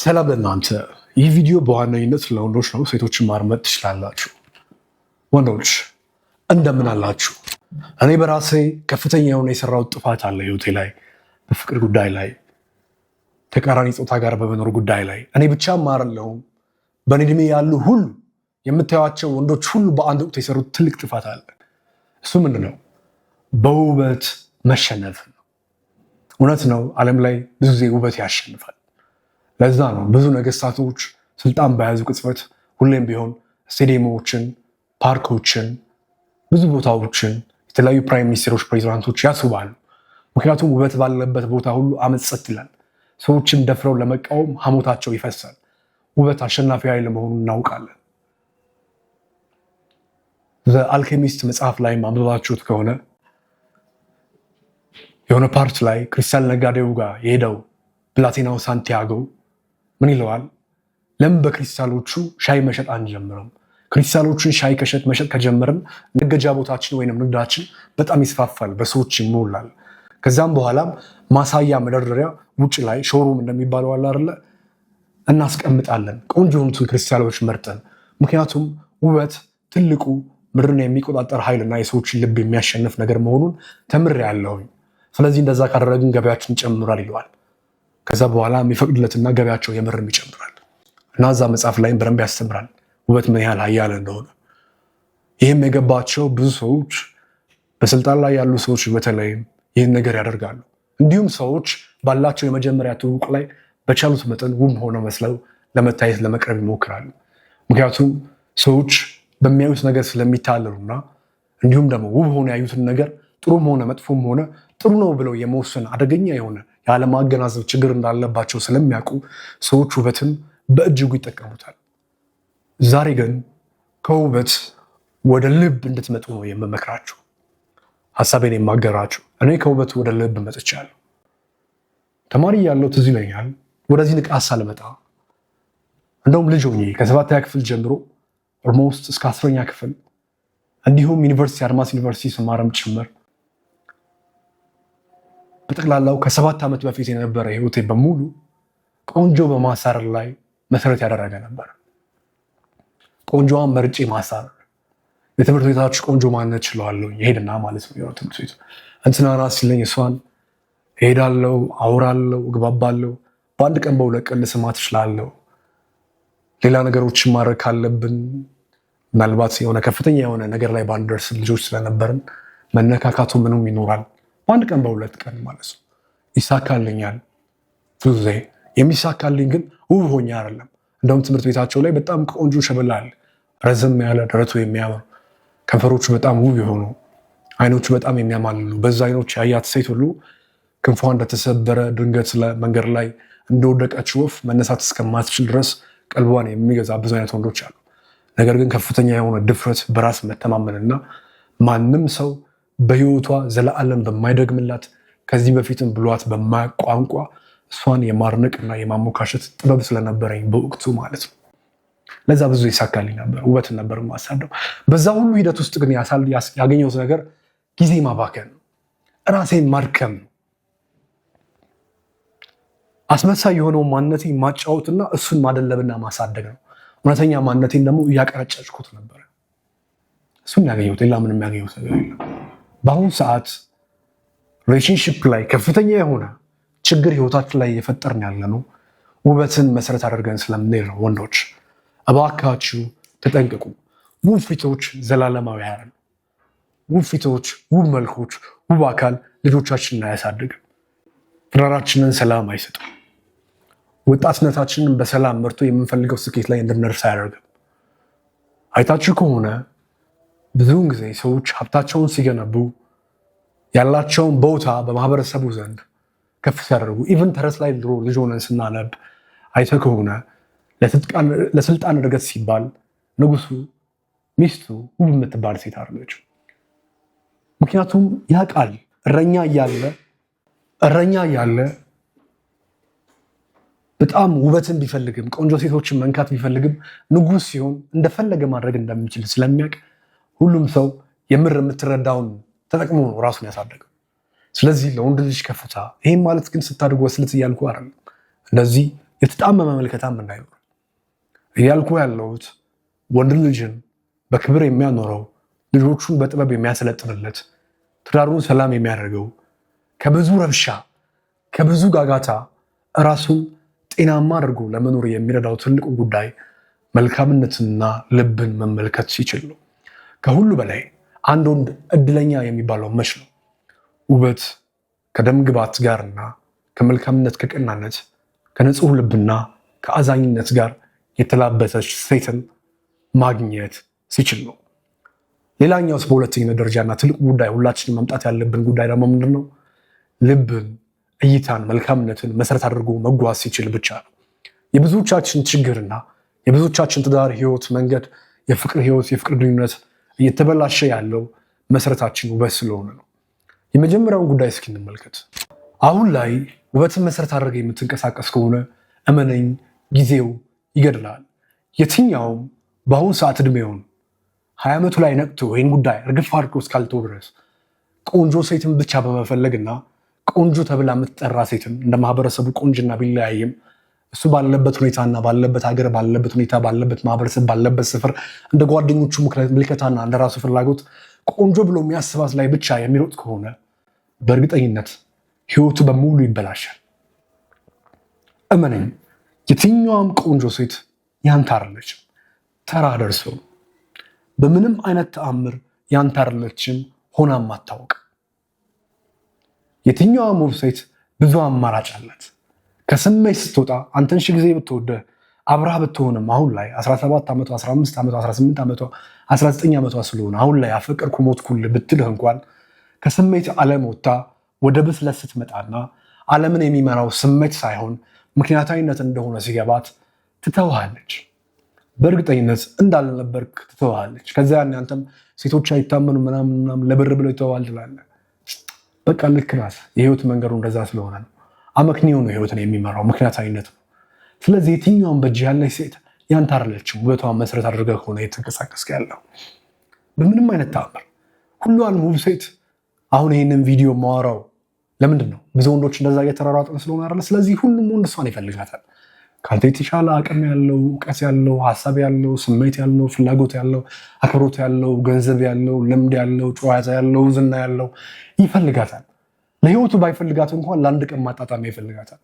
ሰላም ለእናንተ። ይህ ቪዲዮ በዋነኝነት ለወንዶች ነው። ሴቶችን ማርመጥ ትችላላችሁ። ወንዶች እንደምን አላችሁ? እኔ በራሴ ከፍተኛ የሆነ የሰራሁት ጥፋት አለ ህይወቴ ላይ፣ በፍቅር ጉዳይ ላይ፣ ተቃራኒ ጾታ ጋር በመኖር ጉዳይ ላይ። እኔ ብቻም አይደለሁም፣ በእኔ ዕድሜ ያሉ ሁሉ የምታዩቸው ወንዶች ሁሉ በአንድ ወቅት የሰሩት ትልቅ ጥፋት አለ። እሱ ምንድን ነው? በውበት መሸነፍ ነው። እውነት ነው፣ ዓለም ላይ ብዙ ጊዜ ውበት ያሸንፋል። ለዛ ነው ብዙ ነገስታቶች ስልጣን በያዙ ቅጽበት ሁሌም ቢሆን ስቴዲየሞችን፣ ፓርኮችን፣ ብዙ ቦታዎችን የተለያዩ ፕራይም ሚኒስቴሮች፣ ፕሬዚዳንቶች ያስውባሉ። ምክንያቱም ውበት ባለበት ቦታ ሁሉ አመፅ ጸጥ ይላል። ሰዎችን ደፍረው ለመቃወም ሐሞታቸው ይፈሳል። ውበት አሸናፊ ኃይል መሆኑን እናውቃለን። በአልኬሚስት መጽሐፍ ላይ ማንበባችሁት ከሆነ የሆነ ፓርት ላይ ክሪስታል ነጋዴው ጋር የሄደው ብላቴናው ሳንቲያጎ ምን ይለዋል? ለምን በክሪስታሎቹ ሻይ መሸጥ አንጀምርም? ክሪስታሎቹን ሻይ መሸጥ ከጀመርን ነገጃ ቦታችን ወይም ንግዳችን በጣም ይስፋፋል፣ በሰዎች ይሞላል። ከዛም በኋላም ማሳያ መደርደሪያ ውጭ ላይ ሾሩም እንደሚባለው አለ አይደለ? እናስቀምጣለን ቆንጆ የሆኑትን ክሪስታሎች መርጠን። ምክንያቱም ውበት ትልቁ ምድርን የሚቆጣጠር ኃይልና የሰዎችን ልብ የሚያሸንፍ ነገር መሆኑን ተምሬያለሁኝ። ስለዚህ እንደዛ ካደረግን ገበያችን ይጨምራል ይለዋል። ከዛ በኋላ የሚፈቅድለትና ገበያቸው የምርም ይጨምራል። እና እዛ መጽሐፍ ላይም በደንብ ያስተምራል ውበት ምን ያህል ኃያል እንደሆነ። ይህም የገባቸው ብዙ ሰዎች፣ በስልጣን ላይ ያሉ ሰዎች በተለይም ይህን ነገር ያደርጋሉ። እንዲሁም ሰዎች ባላቸው የመጀመሪያ ትውውቅ ላይ በቻሉት መጠን ውብ ሆነው መስለው ለመታየት ለመቅረብ ይሞክራሉ። ምክንያቱም ሰዎች በሚያዩት ነገር ስለሚታለሉና እንዲሁም ደግሞ ውብ ሆነ ያዩትን ነገር ጥሩም ሆነ መጥፎም ሆነ ጥሩ ነው ብለው የመወሰን አደገኛ የሆነ ያለማገናዘብ ችግር እንዳለባቸው ስለሚያውቁ ሰዎች ውበትን በእጅጉ ይጠቀሙታል። ዛሬ ግን ከውበት ወደ ልብ እንድትመጡ ነው የምመክራችሁ፣ ሀሳቤን የማገራችሁ። እኔ ከውበት ወደ ልብ መጥቻለሁ። ተማሪ ያለው ትዝ ይለኛል፣ ወደዚህ ንቃት ሳልመጣ እንደውም ልጅ ሆኜ ከ7ኛ ክፍል ጀምሮ ኦልሞስት እስከ 10ኛ ክፍል እንዲሁም ዩኒቨርሲቲ አድማስ ዩኒቨርሲቲ ስማረም ጭምር በጠቅላላው ከ7 ዓመት በፊት የነበረ ህይወቴ በሙሉ ቆንጆ በማሳረር ላይ መሰረት ያደረገ ነበር። ቆንጆዋን መርጬ ማሳረር። የትምህርት ቤታችሁ ቆንጆ ማንነት ችለዋለሁ ይሄድና ማለት ነው የሆነ ትምህርት ቤቱ እንትና ራስ ሲለኝ እሷን እሄዳለሁ፣ አውራለሁ፣ እግባባለሁ። በአንድ ቀን በሁለት ቀን ልስማት እችላለሁ። ሌላ ነገሮችን ማድረግ ካለብን ምናልባት የሆነ ከፍተኛ የሆነ ነገር ላይ ባንደርስ ልጆች ስለነበርን መነካካቱ ምንም ይኖራል። በአንድ ቀን በሁለት ቀን ማለት ነው ይሳካልኛል። ብዙ ጊዜ የሚሳካልኝ ግን ውብ ሆኜ አይደለም። እንደውም ትምህርት ቤታቸው ላይ በጣም ቆንጆ ሸበላ አለ፣ ረዘም ያለ ደረቱ የሚያምር ከንፈሮቹ በጣም ውብ የሆኑ አይኖቹ በጣም የሚያማልሉ። በዛ አይኖች ያያት ሴት ሁሉ ክንፏ እንደተሰበረ ድንገት መንገድ ላይ እንደወደቀች ወፍ መነሳት እስከማትችል ድረስ ቀልቧን የሚገዛ ብዙ አይነት ወንዶች አሉ። ነገር ግን ከፍተኛ የሆነ ድፍረት፣ በራስ መተማመንና ማንም ሰው በህይወቷ ዘለዓለም በማይደግምላት ከዚህ በፊትም ብሏት በማያውቅ ቋንቋ እሷን የማድነቅና የማሞካሸት ጥበብ ስለነበረኝ በወቅቱ ማለት ነው። ለዛ ብዙ ይሳካልኝ ነበር፣ ውበትን ነበር ማሳደው። በዛ ሁሉ ሂደት ውስጥ ግን ያገኘሁት ነገር ጊዜ ማባከን ነው፣ ራሴን ማድከም ነው። አስመሳይ የሆነው ማንነቴ ማጫወትና እሱን ማደለብና ማሳደግ ነው። እውነተኛ ማንነቴን ደግሞ እያቀረጨጭኩት ነበረ። እሱን ያገኘሁት፣ ሌላ ምንም ያገኘሁት ነገር የለም። በአሁኑ ሰዓት ሪሌሽንሽፕ ላይ ከፍተኛ የሆነ ችግር ህይወታችን ላይ እየፈጠርን ያለ ነው ውበትን መሰረት አድርገን ስለምንሄድ ነው። ወንዶች እባካችሁ ተጠንቀቁ። ውብ ፊቶች ዘላለማዊ አይደሉም። ውብ ፊቶች፣ ውብ መልኮች፣ ውብ አካል ልጆቻችንን አያሳድግም። ትዳራችንን ሰላም አይሰጥም። ወጣትነታችንን በሰላም መርቶ የምንፈልገው ስኬት ላይ እንድንደርስ አያደርግም። አይታችሁ ከሆነ ብዙውን ጊዜ ሰዎች ሀብታቸውን ሲገነቡ ያላቸውን ቦታ በማህበረሰቡ ዘንድ ከፍ ሲያደርጉ፣ ኢቨን ተረት ላይ ድሮ ልጅ ሆነን ስናነብ አይተህ ከሆነ ለስልጣን እድገት ሲባል ንጉሱ ሚስቱ ውብ የምትባል ሴት አለች። ምክንያቱም ያውቃል እረኛ እያለ በጣም ውበትን ቢፈልግም ቆንጆ ሴቶችን መንካት ቢፈልግም ንጉስ ሲሆን እንደፈለገ ማድረግ እንደሚችል ስለሚያውቅ ሁሉም ሰው የምር የምትረዳውን ተጠቅሞ ነው ራሱን ያሳደገው። ስለዚህ ለወንድ ልጅ ከፍታ፣ ይህም ማለት ግን ስታድጉ ወስልት እያልኩ አይደለም። እንደዚህ የተጣመመ መልከታም እንዳይኖር እያልኩ ያለሁት ወንድ ልጅን በክብር የሚያኖረው ልጆቹን በጥበብ የሚያሰለጥንለት ትዳሩን ሰላም የሚያደርገው ከብዙ ረብሻ ከብዙ ጋጋታ ራሱን ጤናማ አድርጎ ለመኖር የሚረዳው ትልቁ ጉዳይ መልካምነትና ልብን መመልከት ሲችል ነው። ከሁሉ በላይ አንድ ወንድ እድለኛ የሚባለው መች ነው? ውበት ከደም ግባት ጋርና ከመልካምነት ከቀናነት ከንጹህ ልብና ከአዛኝነት ጋር የተላበሰች ሴትን ማግኘት ሲችል ነው። ሌላኛውስ በሁለተኛ ደረጃና ትልቁ ጉዳይ ሁላችንም መምጣት ያለብን ጉዳይ ደግሞ ምንድን ነው? ልብን፣ እይታን፣ መልካምነትን መሰረት አድርጎ መጓዝ ሲችል ብቻ ነው። የብዙዎቻችን ችግርና የብዙዎቻችን ትዳር ህይወት መንገድ የፍቅር ህይወት የፍቅር ግንኙነት እየተበላሸ ያለው መሰረታችን ውበት ስለሆነ ነው። የመጀመሪያውን ጉዳይ እስኪ እንመልከት። አሁን ላይ ውበትን መሰረት አድርገ የምትንቀሳቀስ ከሆነ እመነኝ ጊዜው ይገድላል። የትኛውም በአሁኑ ሰዓት እድሜውን 20 ዓመቱ ላይ ነቅቶ ይህን ጉዳይ እርግፍ አድርጎ እስካልተወው ድረስ ቆንጆ ሴትን ብቻ በመፈለግና ቆንጆ ተብላ የምትጠራ ሴትን እንደ ማህበረሰቡ ቆንጅና ቢለያይም እሱ ባለበት ሁኔታና ባለበት ሀገር ባለበት ሁኔታ ባለበት ማህበረሰብ ባለበት ስፍር እንደ ጓደኞቹ ምልከታና እንደ ራሱ ፍላጎት ቆንጆ ብሎ የሚያስባት ላይ ብቻ የሚሮጥ ከሆነ በእርግጠኝነት ህይወቱ በሙሉ ይበላሻል። እመነኝ፣ የትኛዋም ቆንጆ ሴት ያንተ አይደለችም፣ ተራ ደርሶ በምንም አይነት ተአምር ያንተ አይደለችም ሆናም አታውቅ። የትኛዋም ውብ ሴት ብዙ አማራጭ አላት። ከስሜት ስትወጣ አንተን ሺህ ጊዜ ብትወደህ አብረህ ብትሆንም አሁን ላይ 17 ዓመቷ 15 ዓመቷ 18 ዓመቷ 19 ዓመቷ ስለሆነ አሁን ላይ አፈቀርኩ ሞትኩልህ ብትልህ እንኳን ከስሜት ዓለም ወጥታ ወደ ብስለት ስትመጣና ዓለምን የሚመራው ስሜት ሳይሆን ምክንያታዊነት እንደሆነ ሲገባት ትተውሃለች። በእርግጠኝነት እንዳልነበርክ ትተውሃለች። ከዚያ ያኔ አንተም ሴቶች አይታመኑ ምናምን ለብር ብለው ይተዋል ትላለህ። በቃ ልክ ናት። የህይወት መንገዱ እንደዛ ስለሆነ ነው። አመክንዮ ነው ህይወትን የሚመራው፣ ምክንያታዊነት ነው። ስለዚህ የትኛውን በእጅ ያለች ሴት ያንተ አይደለችም። ውበቷን መሰረት አድርገህ ከሆነ የተንቀሳቀስክ ያለው በምንም አይነት ተአምር ሁሏን ውብ ሴት አሁን ይህንን ቪዲዮ ማወራው ለምንድን ነው? ብዙ ወንዶች እንደዛ እየተራራጥን ስለሆነ አይደለ? ስለዚህ ሁሉም ወንድ እሷን ይፈልጋታል። ከአንተ የተሻለ አቅም ያለው፣ እውቀት ያለው፣ ሀሳብ ያለው፣ ስሜት ያለው፣ ፍላጎት ያለው፣ አክብሮት ያለው፣ ገንዘብ ያለው፣ ልምድ ያለው፣ ጨዋታ ያለው፣ ዝና ያለው ይፈልጋታል። ለህይወቱ ባይፈልጋት እንኳን ለአንድ ቀን ማጣጣሚያ ይፈልጋታል።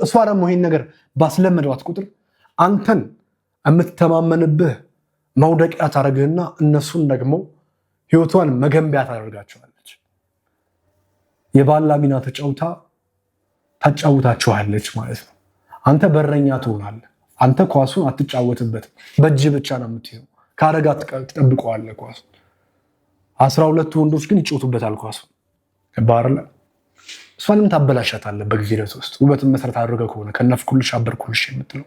እሷ ደግሞ ይሄን ነገር ባስለመዷት ቁጥር አንተን የምትተማመንብህ መውደቂያ ታደርግህና እነሱን ደግሞ ህይወቷን መገንቢያ ታደርጋቸዋለች። የባላ ሚና ተጫውታ ታጫውታችኋለች ማለት ነው። አንተ በረኛ ትሆናለህ። አንተ ኳሱን አትጫወትበትም፣ በእጅ ብቻ ነው የምትይዘው። ከአደጋ ትጠብቀዋለህ ኳሱን። 12 ወንዶች ግን ይጫወቱበታል ኳሱን። ባርለ እሷንም ታበላሻታለህ በጊዜ ሂደት ውስጥ። ውበትን መሰረት አድርገህ ከሆነ ከነፍኩልሽ አበርኩልሽ የምትለው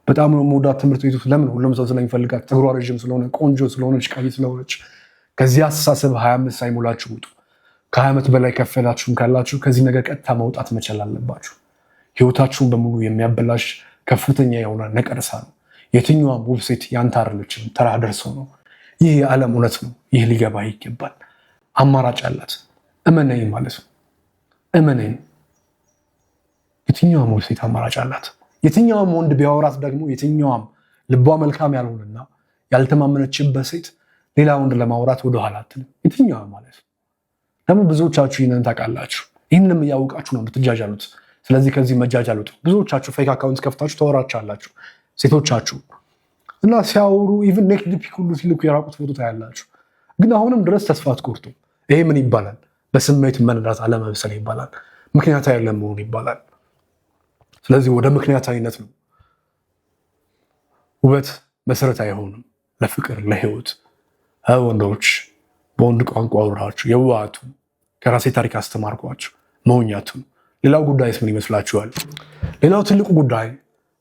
በጣም ነው መውዳት። ትምህርት ቤት ውስጥ ለምን ሁሉም ሰው ስለሚፈልጋት፣ ፀጉሯ ረዥም ስለሆነ፣ ቆንጆ ስለሆነች፣ ቀይ ስለሆነች። ከዚህ አስተሳሰብ 25 ሳይሞላችሁ ውጡ። ከ20 ዓመት በላይ ከፈላችሁም ካላችሁ ከዚህ ነገር ቀጥታ መውጣት መቻል አለባችሁ። ህይወታችሁን በሙሉ የሚያበላሽ ከፍተኛ የሆነ ነቀርሳ ነው። የትኛዋም ውብ ሴት ያንተ አይደለችም፣ ተራ ደርሶ ነው። ይህ የዓለም እውነት ነው። ይህ ሊገባ ይገባል። አማራጭ አላት። እመነኝ ማለት ነው። እመነኝ፣ የትኛዋም ውብ ሴት አማራጭ አላት። የትኛዋም ወንድ ቢያወራት ደግሞ የትኛዋም ልቧ መልካም ያልሆነና ያልተማመነችበት ሴት ሌላ ወንድ ለማውራት ወደኋላ አትልም። የትኛዋም ማለት ነው። ደግሞ ብዙዎቻችሁ ይህንን ታውቃላችሁ። ይህንንም እያወቃችሁ ነው የምትጃጃሉት። ስለዚህ ከዚህ መጃጃል ውጡ። ብዙዎቻችሁ ፌክ አካውንት ከፍታችሁ ተወራቻላችሁ ሴቶቻችሁ እና ሲያወሩ ኢቭን ኔክድ ፒክ ሁሉ ሲልኩ የራቁት ፎቶ ታያላችሁ። ግን አሁንም ድረስ ተስፋ አትቆርጡ። ይሄ ምን ይባላል? በስሜት መነዳት አለመብሰል ይባላል። ምክንያታዊ ለመሆን ይባላል። ስለዚህ ወደ ምክንያታዊነት ነው። ውበት መሰረታዊ አይሆንም ለፍቅር ለህይወት። ወንዶች በወንድ ቋንቋ አውራችሁ የዋሃቱ ከራሴ ታሪክ አስተማርኳችሁ መሆኛቱን። ሌላው ጉዳይስ ምን ይመስላችኋል? ሌላው ትልቁ ጉዳይ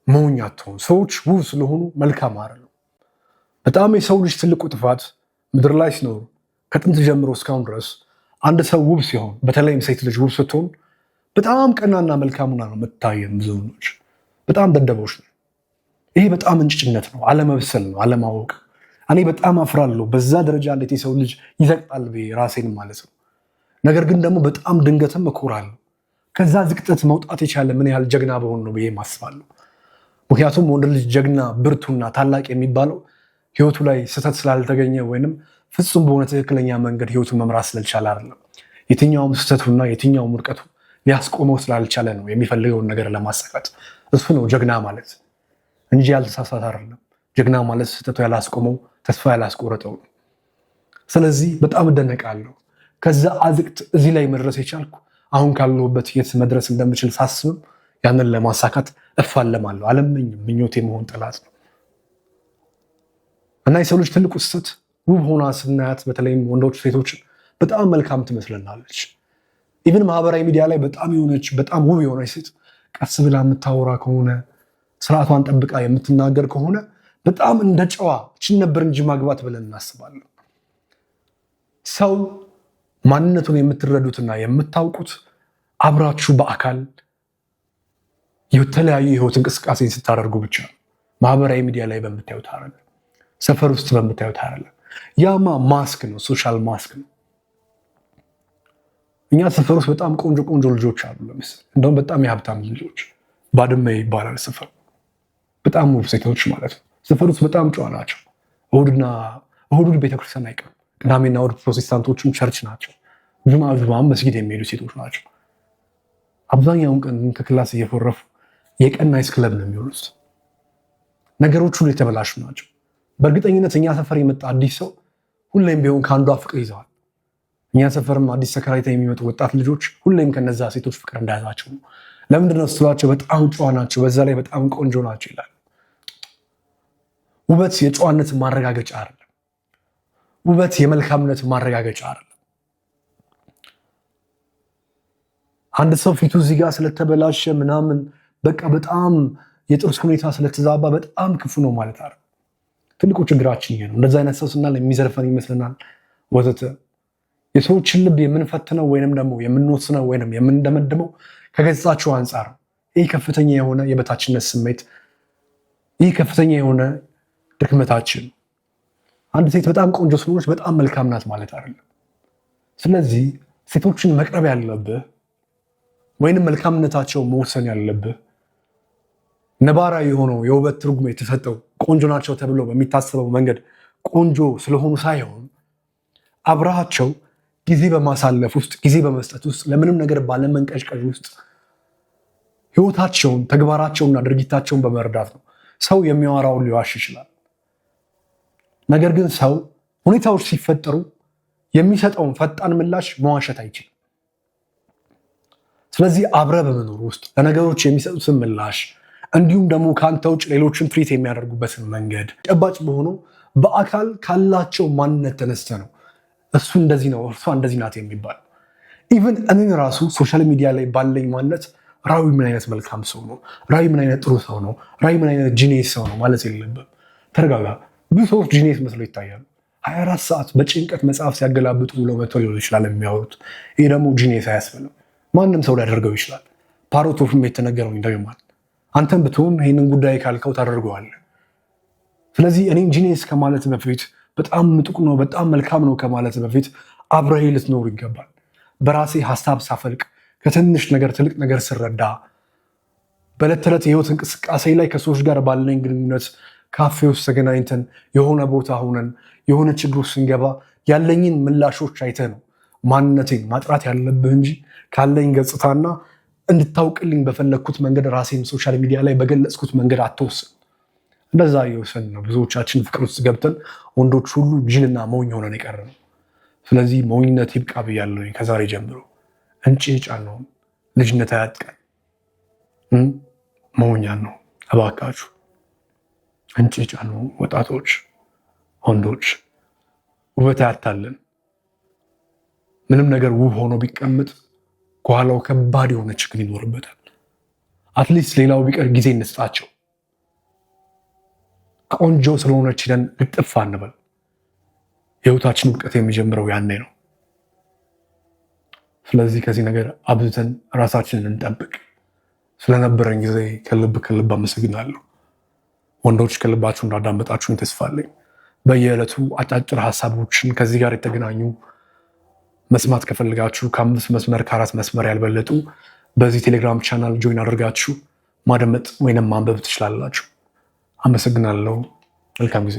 መሆኛቱን። ሰዎች ውብ ስለሆኑ መልካም አይደለም። በጣም የሰው ልጅ ትልቁ ጥፋት ምድር ላይ ሲኖር ከጥንት ጀምሮ እስካሁን ድረስ አንድ ሰው ውብ ሲሆን፣ በተለይም ሴት ልጅ ውብ ስትሆን በጣም ቀናና መልካሙና ነው የምታየን። ብዙ ወንዶች በጣም ደደቦች ነው። ይሄ በጣም እንጭጭነት ነው፣ አለመብሰል ነው፣ አለማወቅ። እኔ በጣም አፍራለሁ። በዛ ደረጃ እንዴት የሰው ልጅ ይዘቅጣል ብዬ ራሴን ማለት ነው። ነገር ግን ደግሞ በጣም ድንገትም እኮራለሁ። ከዛ ዝቅጠት መውጣት የቻለ ምን ያህል ጀግና በሆን ነው ብዬ ማስባለሁ። ምክንያቱም ወንድ ልጅ ጀግና ብርቱና ታላቅ የሚባለው ህይወቱ ላይ ስህተት ስላልተገኘ ወይንም ፍጹም በሆነ ትክክለኛ መንገድ ህይወቱን መምራት ስለቻለ አይደለም። የትኛውም ስህተቱና የትኛውም ውድቀቱ ሊያስቆመው ስላልቻለ ነው የሚፈልገውን ነገር ለማሳካት። እሱ ነው ጀግና ማለት እንጂ ያልተሳሳተ አይደለም። ጀግና ማለት ስህተቱ ያላስቆመው ተስፋ ያላስቆረጠው ነው። ስለዚህ በጣም እደነቃለሁ። ከዛ አዝቅት እዚህ ላይ መድረስ የቻልኩ አሁን ካለሁበት የት መድረስ እንደምችል ሳስብም ያንን ለማሳካት እፋለማለሁ። አለምኝም ምኞቴ መሆን ጠላት ነው እና የሰው ልጅ ትልቁ ስህተት ውብ ሆና ስናያት፣ በተለይም ወንዶች ሴቶችን በጣም መልካም ትመስለናለች። ኢቭን ማህበራዊ ሚዲያ ላይ በጣም ውብ የሆነች ሴት ቀስ ብላ የምታወራ ከሆነ ስርዓቷን ጠብቃ የምትናገር ከሆነ በጣም እንደ ጨዋ ችን ነበር እንጂ ማግባት ብለን እናስባለን። ሰው ማንነቱን የምትረዱትና የምታውቁት አብራችሁ በአካል የተለያዩ የህይወት እንቅስቃሴን ስታደርጉ ብቻ ነው። ማህበራዊ ሚዲያ ላይ በምታዩት አይደለም፣ ሰፈር ውስጥ በምታዩት አይደለም። ያማ ማስክ ነው፣ ሶሻል ማስክ ነው። እኛ ሰፈር ውስጥ በጣም ቆንጆ ቆንጆ ልጆች አሉ። ለምሳሌ እንደውም በጣም የሀብታም ልጆች ባድመ ይባላል ሰፈር። በጣም ውብ ሴቶች ማለት ነው። ሰፈር ውስጥ በጣም ጨዋ ናቸው። እሑድ ቤተክርስቲያን አይቀርም። ቅዳሜና እሑድ ፕሮቴስታንቶችም ቸርች ናቸው። ጁማ መስጊድ የሚሄዱ ሴቶች ናቸው። አብዛኛውን ቀን ከክላስ እየፎረፉ የቀን ናይት ክለብ ነው የሚሆኑት። ነገሮች ሁሉ የተበላሹ ናቸው። በእርግጠኝነት እኛ ሰፈር የመጣ አዲስ ሰው ሁሌም ቢሆን ከአንዷ ፍቅር ይዘዋል። እኛ ሰፈርም አዲስ ተከራይተው የሚመጡ ወጣት ልጆች ሁሌም ከነዛ ሴቶች ፍቅር እንዳያዛቸው ነው። ለምንድነው ስትሏቸው በጣም ጨዋ ናቸው፣ በዛ ላይ በጣም ቆንጆ ናቸው ይላል። ውበት የጨዋነት ማረጋገጫ አይደለም። ውበት የመልካምነት ማረጋገጫ አይደለም። አንድ ሰው ፊቱ እዚህ ጋር ስለተበላሸ ምናምን በቃ በጣም የጥርስ ሁኔታ ስለተዛባ በጣም ክፉ ነው ማለት አይደለም። ትልቁ ችግራችን ይሄ ነው። እንደዛ አይነት ሰው ስናል የሚዘርፈን ይመስለናል ወዘተ። የሰዎችን ልብ የምንፈትነው ወይንም ደግሞ የምንወስነው ወይንም የምንደመድመው ከገጻቸው አንጻር ነው። ይህ ከፍተኛ የሆነ የበታችነት ስሜት፣ ይህ ከፍተኛ የሆነ ድክመታችን። አንድ ሴት በጣም ቆንጆ ስለሆነች በጣም መልካም ናት ማለት አይደለም። ስለዚህ ሴቶችን መቅረብ ያለብህ ወይንም መልካምነታቸው መወሰን ያለብህ ነባራዊ የሆነው የውበት ትርጉም የተሰጠው ቆንጆ ናቸው ተብሎ በሚታሰበው መንገድ ቆንጆ ስለሆኑ ሳይሆን አብረሃቸው ጊዜ በማሳለፍ ውስጥ፣ ጊዜ በመስጠት ውስጥ፣ ለምንም ነገር ባለመንቀዥቀዥ ውስጥ ህይወታቸውን፣ ተግባራቸውንና ድርጊታቸውን በመረዳት ነው። ሰው የሚያወራውን ሊዋሽ ይችላል። ነገር ግን ሰው ሁኔታዎች ሲፈጠሩ የሚሰጠውን ፈጣን ምላሽ መዋሸት አይችልም። ስለዚህ አብረ በመኖር ውስጥ ለነገሮች የሚሰጡትን ምላሽ እንዲሁም ደግሞ ከአንተ ውጭ ሌሎችን ትሪት የሚያደርጉበትን መንገድ ጨባጭ በሆነው በአካል ካላቸው ማንነት ተነስተ ነው እሱ እንደዚህ ነው እርሷ እንደዚህ ናት የሚባል። ኢቨን እኔን ራሱ ሶሻል ሚዲያ ላይ ባለኝ ማንነት ራዊ ምን አይነት መልካም ሰው ነው፣ ራዊ ምን አይነት ጥሩ ሰው ነው፣ ራዊ ምን አይነት ጂኔስ ሰው ነው ማለት የለብም። ተረጋጋ። ብዙ ሰዎች ጂኔስ መስሎ ይታያሉ። 24 ሰዓት በጭንቀት መጽሐፍ ሲያገላብጡ ብለው መተው ሊሆን ይችላል የሚያወሩት። ይሄ ደግሞ ጂኔስ አያስብልም። ማንም ሰው ሊያደርገው ይችላል። ፓሮቶፍም የተነገረው ይደግማል። አንተም ብትሆን ይህንን ጉዳይ ካልከው ታደርገዋለህ። ስለዚህ እኔም ጂኔስ ከማለት በፊት በጣም ምጡቅ ነው በጣም መልካም ነው ከማለት በፊት አብረህ ልትኖር ይገባል። በራሴ ሀሳብ ሳፈልቅ፣ ከትንሽ ነገር ትልቅ ነገር ስረዳ፣ በዕለት ተዕለት የህይወት እንቅስቃሴ ላይ ከሰዎች ጋር ባለኝ ግንኙነት ካፌ ውስጥ ተገናኝተን የሆነ ቦታ ሆነን የሆነ ችግር ውስጥ ስንገባ ያለኝን ምላሾች አይተህ ነው ማንነቴን ማጥራት ያለብህ እንጂ ካለኝ ገጽታና እንድታውቅልኝ በፈለግኩት መንገድ ራሴን ሶሻል ሚዲያ ላይ በገለጽኩት መንገድ አትወስን። እንደዛ እየወሰን ነው ብዙዎቻችን ፍቅር ውስጥ ገብተን ወንዶች ሁሉ ጅልና ሞኝ ሆነን የቀረ ነው። ስለዚህ ሞኝነት ይብቃ ብያለሁ። ከዛሬ ጀምሮ እንጭጫን ነው፣ ልጅነት አያጥቀን፣ መሆኛን ነው። እባካችሁ እንጭጫን ነው። ወጣቶች ወንዶች ውበት አያታለን። ምንም ነገር ውብ ሆኖ ቢቀመጥ ከኋላው ከባድ የሆነ ችግር ይኖርበታል። አትሊስት ሌላው ቢቀር ጊዜ እንስጣቸው። ቆንጆ ስለሆነች ሄደን ልጥፍ አንበል። የህይወታችን ውድቀት የሚጀምረው ያኔ ነው። ስለዚህ ከዚህ ነገር አብዝተን ራሳችንን እንጠብቅ። ስለነበረን ጊዜ ከልብ አመሰግናለሁ። ወንዶች ከልባችሁ እንዳዳመጣችሁን ተስፋ አለኝ። በየዕለቱ አጫጭር ሀሳቦችን ከዚህ ጋር የተገናኙ መስማት ከፈልጋችሁ ከ5 መስመር ከ4 መስመር ያልበለጡ በዚህ ቴሌግራም ቻናል ጆይን አድርጋችሁ ማደመጥ ወይንም ማንበብ ትችላላችሁ። አመሰግናለሁ። መልካም ጊዜ